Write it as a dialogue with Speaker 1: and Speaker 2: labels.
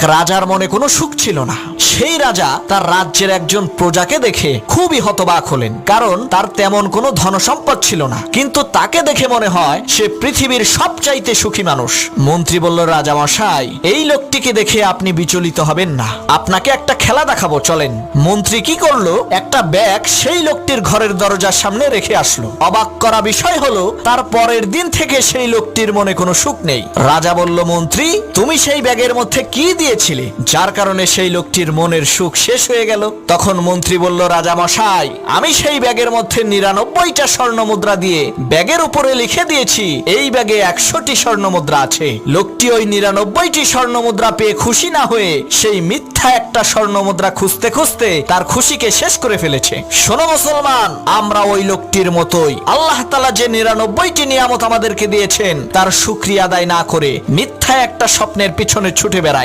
Speaker 1: এক রাজার মনে কোনো সুখ ছিল না। সেই রাজা তার রাজ্যের একজন প্রজাকে দেখে খুবই হতবাক হলেন, কারণ তার তেমন কোনো ধনসম্পদ ছিল না, কিন্তু তাকে দেখে মনে হয় সে পৃথিবীর সবচাইতে সুখী মানুষ। মন্ত্রী বলল, রাজা মশাই, এই লোকটিকে দেখে আপনি বিচলিত হবেন না, আপনাকে একটা খেলা দেখাবো, চলেন। মন্ত্রী কি করলো, একটা ব্যাগ সেই লোকটির ঘরের দরজার সামনে রেখে আসলো। অবাক করা বিষয় হলো, তার পরের দিন থেকে সেই লোকটির মনে কোনো সুখ নেই। রাজা বলল, মন্ত্রী, তুমি সেই ব্যাগের মধ্যে কি দিয়েছিলে যার কারণে সেই লোকটির মনের সুখ শেষ হয়ে গেল? তখন মন্ত্রী বলল, রাজা মশাই, আমি সেই ব্যাগের মধ্যে 99টা স্বর্ণ মুদ্রা দিয়ে ব্যাগের উপরে লিখে দিয়েছি এই ব্যাগে 100টি স্বর্ণ মুদ্রা আছে। লোকটি ওই 99টি স্বর্ণ মুদ্রা পেয়ে খুশি না হয়ে সেই মিথ্যা একটা স্বর্ণ মুদ্রা খুঁজতে খুঁজতে তার খুশিকে শেষ করে ফেলেছে। শোনো মুসলমান, আমরা ওই লোকটির মতোই আল্লাহ তাআলা যে 99টি নিয়ামত আমাদেরকে দিয়েছেন তার শুকরিয়া আদায় না করে মিথ্যা একটা স্বপ্নের পিছনে ছুটে বেড়াই।